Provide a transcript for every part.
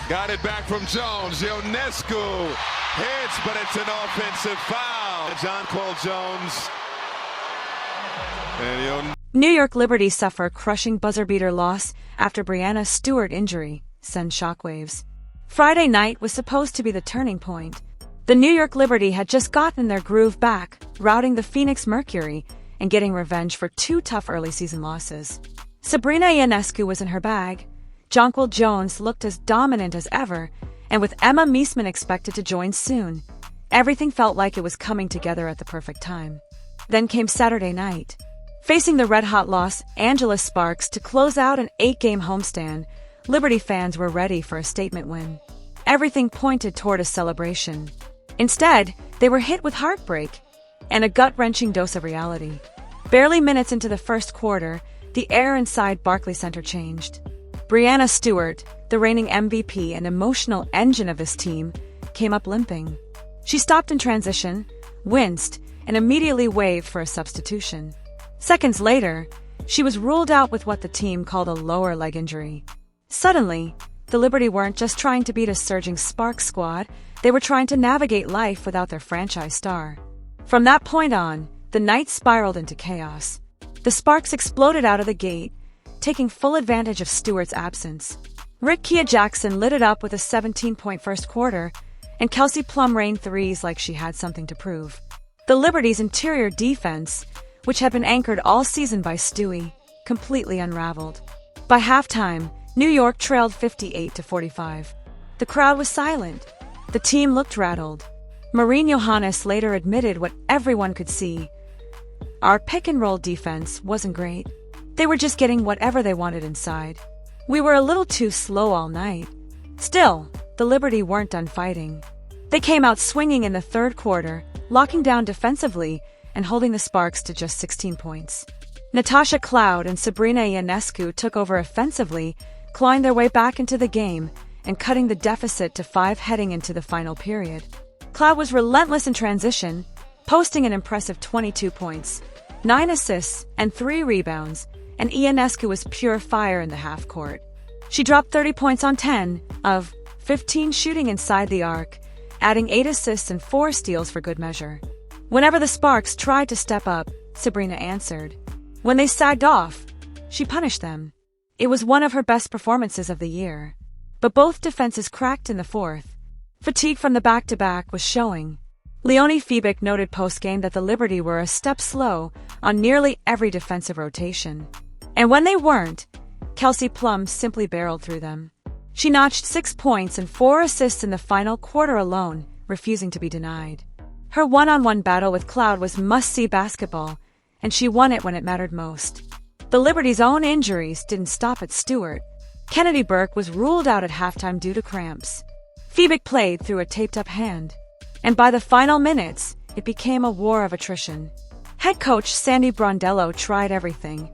Got it back from Jones. Ionescu hits, but it's an offensive foul. Jonquel Jones. And New York Liberty suffer crushing buzzer-beater loss after Breanna Stewart injury sends shockwaves. Friday night was supposed to be the turning point. The New York Liberty had just gotten their groove back, routing the Phoenix Mercury and getting revenge for 2 tough early season losses. Sabrina Ionescu was in her bag. Jonquel Jones looked as dominant as ever, and with Emma Meesman expected to join soon, everything felt like it was coming together at the perfect time. Then came Saturday night. Facing the red-hot Los Angeles Sparks to close out an 8-game homestand, Liberty fans were ready for a statement win. Everything pointed toward a celebration. Instead, they were hit with heartbreak and a gut-wrenching dose of reality. Barely minutes into the first quarter, the air inside Barclays Center changed. Breanna Stewart, the reigning MVP and emotional engine of this team, came up limping. She stopped in transition, winced, and immediately waved for a substitution. Seconds later, she was ruled out with what the team called a lower leg injury. Suddenly, the Liberty weren't just trying to beat a surging Sparks squad, they were trying to navigate life without their franchise star. From that point on, the night spiraled into chaos. The Sparks exploded out of the gate, taking full advantage of Stewart's absence. Rickea Jackson lit it up with a 17-point first quarter, and Kelsey Plum rained threes like she had something to prove. The Liberty's interior defense, which had been anchored all season by Stewie, completely unraveled. By halftime, New York trailed 58-45. The crowd was silent. The team looked rattled. Maureen Johannes later admitted what everyone could see. Our pick-and-roll defense wasn't great. They were just getting whatever they wanted inside. We were a little too slow all night. Still, the Liberty weren't done fighting. They came out swinging in the third quarter, locking down defensively and holding the Sparks to just 16 points. Natasha Cloud and Sabrina Ionescu took over offensively, clawing their way back into the game and cutting the deficit to 5 heading into the final period. Cloud was relentless in transition, posting an impressive 22 points, 9 assists, and 3 rebounds, and Ionescu was pure fire in the half court. She dropped 30 points on 10 of 15 shooting inside the arc, adding 8 assists and 4 steals for good measure. Whenever the Sparks tried to step up, Sabrina answered. When they sagged off, she punished them. It was one of her best performances of the year. But both defenses cracked in the fourth. Fatigue from the back-to-back was showing. Leonie Fiebig noted post-game that the Liberty were a step slow on nearly every defensive rotation. And when they weren't, Kelsey Plum simply barreled through them. She notched 6 points and 4 assists in the final quarter alone, refusing to be denied. Her one-on-one battle with Cloud was must-see basketball, and she won it when it mattered most. The Liberty's own injuries didn't stop at Stewart. Kennedy Burke was ruled out at halftime due to cramps. Fiebig played through a taped-up hand. And by the final minutes, it became a war of attrition. Head coach Sandy Brondello tried everything,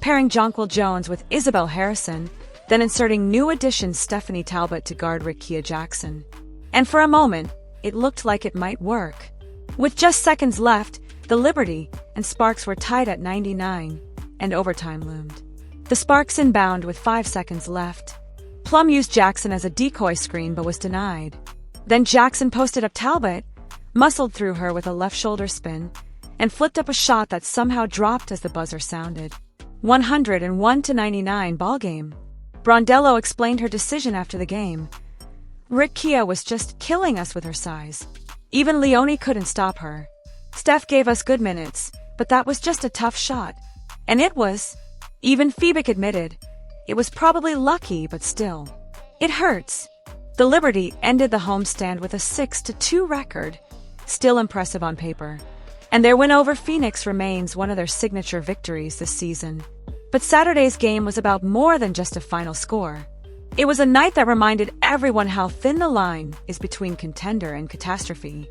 pairing Jonquel Jones with Isabel Harrison, then inserting new addition Stephanie Talbot to guard Rickea Jackson. And for a moment, it looked like it might work. With just seconds left, the Liberty and Sparks were tied at 99, and overtime loomed. The Sparks inbound with 5 seconds left. Plum used Jackson as a decoy screen but was denied. Then Jackson posted up Talbot, muscled through her with a left shoulder spin, and flipped up a shot that somehow dropped as the buzzer sounded. 101-99 ballgame. Brondello explained her decision after the game. Rickea was just killing us with her size. Even Leonie couldn't stop her. Steph gave us good minutes, but that was just a tough shot. And it was. Even Fiebig admitted. It was probably lucky, but still. It hurts. The Liberty ended the homestand with a 6-2 record, still impressive on paper. And their win over Phoenix remains one of their signature victories this season. But Saturday's game was about more than just a final score. It was a night that reminded everyone how thin the line is between contender and catastrophe.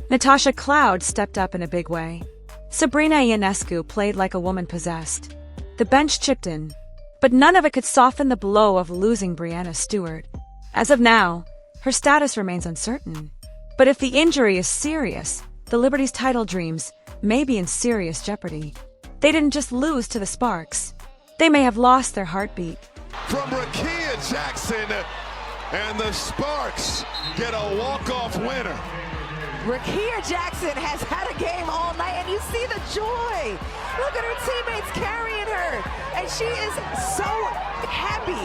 Natasha Cloud stepped up in a big way. Sabrina Ionescu played like a woman possessed. The bench chipped in, but none of it could soften the blow of losing Breanna Stewart. As of now, her status remains uncertain. But if the injury is serious, the Liberty's title dreams may be in serious jeopardy. They didn't just lose to the Sparks. They may have lost their heartbeat. From Rickea Jackson, And the Sparks get a walk-off winner. Rickea Jackson has had a game all night, and you see the joy. Look at her teammates carrying her, and she is so happy.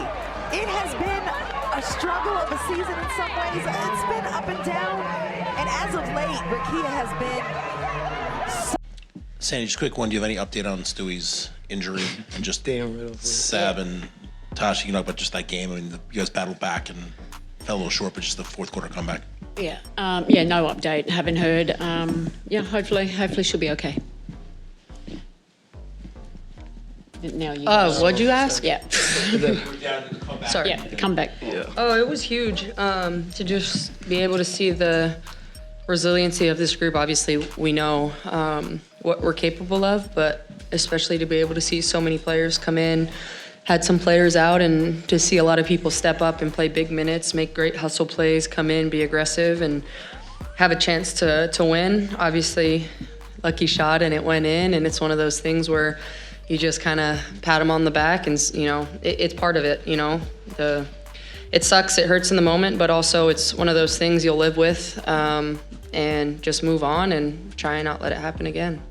It has been a struggle of a season in some ways. It's been up and down, and as of late, Rickea has been so. Sandy, just a quick one. Do you have any update on Stewie's injury and just Sab and Tasha, you know, but just that game? I mean, you guys battled back and fell a little short, but just the fourth quarter comeback. Yeah, no update. Haven't heard. Hopefully she'll be okay. Now you. Oh, what'd you ask? Yeah. Sorry. Yeah, the comeback. Yeah. Oh, it was huge to just be able to see the resiliency of this group. Obviously, we know what we're capable of, but especially to be able to see so many players come in, had some players out, and to see a lot of people step up and play big minutes, make great hustle plays, come in, be aggressive, and have a chance to win. Obviously, lucky shot, and it went in, and it's one of those things where you just kind of pat them on the back, and it's part of it. It sucks, it hurts in the moment, but also it's one of those things you'll live with, and just move on and try and not let it happen again.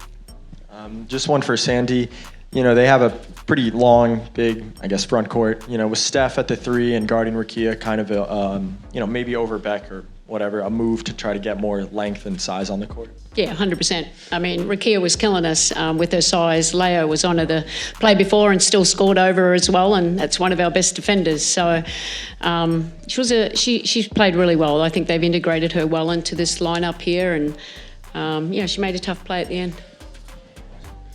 Just one for Sandy. They have a pretty long, big, front court. With Steph at the 3 and guarding Rickea, kind of maybe over Beck or whatever, a move to try to get more length and size on the court. Yeah, 100%. I mean, Rickea was killing us with her size. Leo was on her the play before and still scored over her as well, and that's one of our best defenders. So she played really well. I think they've integrated her well into this lineup here, and she made a tough play at the end.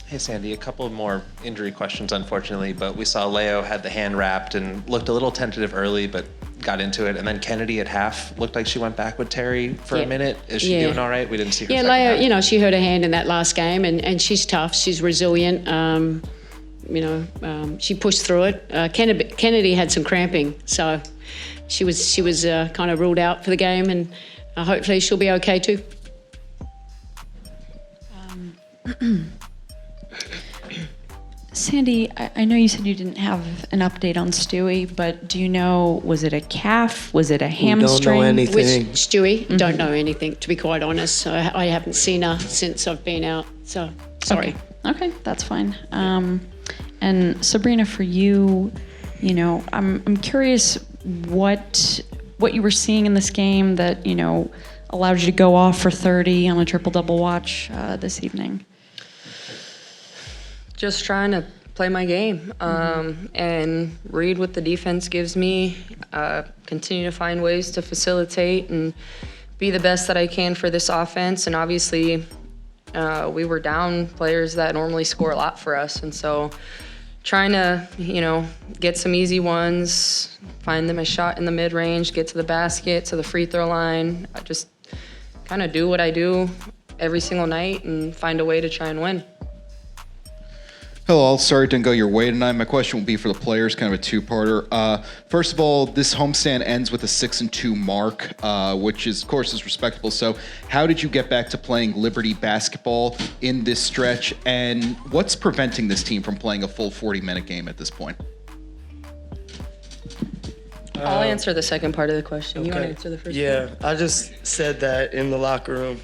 Hey, Sandy, a couple more injury questions, unfortunately, but we saw Leo had the hand wrapped and looked a little tentative early, but got into it. And then Kennedy at half looked like she went back with Terry for a minute. Is she doing all right? We didn't see her. Yeah, Leo, she hurt her hand in that last game, and she's tough. She's resilient. She pushed through it. Kennedy had some cramping, so she was kind of ruled out for the game, and hopefully she'll be okay too. Sandy, I know you said you didn't have an update on Stewie, but do you know, was it a calf? Was it a hamstring? Don't know anything. With Stewie, don't know anything, to be quite honest. I haven't seen her since I've been out, so sorry. Okay, that's fine. And Sabrina, for you, I'm curious what you were seeing in this game that, allowed you to go off for 30 on a triple-double watch this evening. Just trying to play my game and read what the defense gives me, continue to find ways to facilitate and be the best that I can for this offense. And obviously, we were down players that normally score a lot for us. And so trying to, get some easy ones, find them a shot in the mid-range, get to the basket, to the free throw line. I just kind of do what I do every single night and find a way to try and win. Hello all, sorry it didn't go your way tonight. My question will be for the players, kind of a two-parter. First of all, this homestand ends with a 6-2 mark, which is, of course, is respectable. So how did you get back to playing Liberty basketball in this stretch? And what's preventing this team from playing a full 40-minute game at this point? I'll answer the second part of the question. Okay. You want to answer the first part? I just said that in the locker room.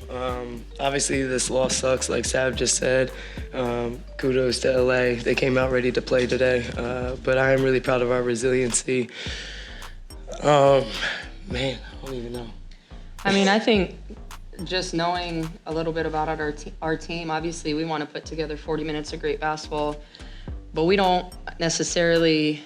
Obviously, this loss sucks, like Sav just said. Kudos to LA. They came out ready to play today. But I am really proud of our resiliency. Man, I don't even know. I mean, I think just knowing a little bit about our team, obviously we want to put together 40 minutes of great basketball, but we don't necessarily...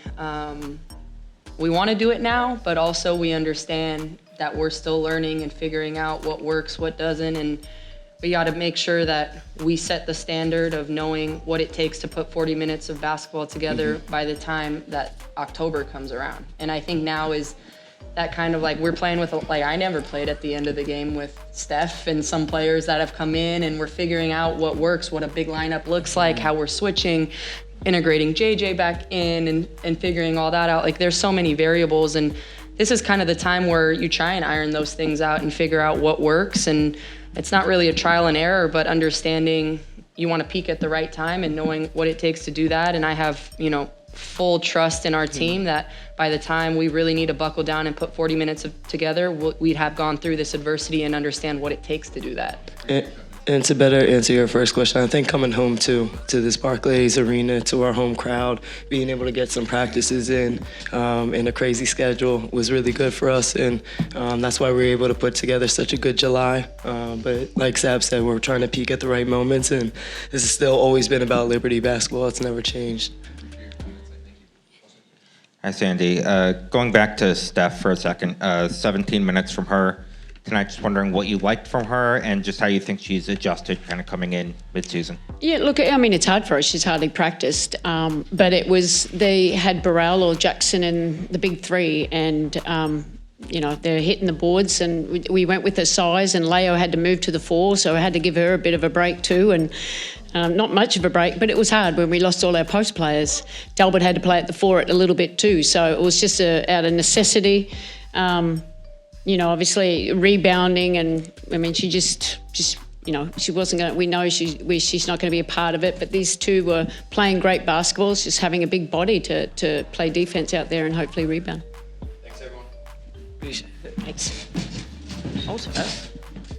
we want to do it now, but also we understand that we're still learning and figuring out what works, what doesn't, and we got to make sure that we set the standard of knowing what it takes to put 40 minutes of basketball together by the time that October comes around. And I think now is that kind of like we're playing with, like I never played at the end of the game with Steph and some players that have come in, and we're figuring out what works, what a big lineup looks like, how we're switching, integrating JJ back in and figuring all that out. Like there's so many variables, and this is kind of the time where you try and iron those things out and figure out what works. And it's not really a trial and error, but understanding you want to peak at the right time and knowing what it takes to do that. And I have, full trust in our team that by the time we really need to buckle down and put 40 minutes together, we'd have gone through this adversity and understand what it takes to do that. And to better answer your first question, I think coming home to this Barclays Arena, to our home crowd, being able to get some practices in a crazy schedule was really good for us, and that's why we were able to put together such a good July. But like Sab said, we're trying to peak at the right moments, and this has still always been about Liberty basketball. It's never changed. Hi, Sandy. Going back to Steph for a second, 17 minutes from her tonight, just wondering what you liked from her and just how you think she's adjusted kind of coming in mid-season. Yeah, look, I mean, it's hard for her. She's hardly practiced. But it was, they had Burrell or Jackson in the big three, and, they're hitting the boards, and we went with her size, and Leo had to move to the 4, so I had to give her a bit of a break too. And not much of a break, but it was hard when we lost all our post players. Delbert had to play at the 4 a little bit too, so it was just out of necessity. Obviously rebounding, and I mean, she just she wasn't going to, we know she's not going to be a part of it, but these two were playing great basketball, just having a big body to play defense out there and hopefully rebound. Thanks, everyone. Appreciate it. Thanks. Also,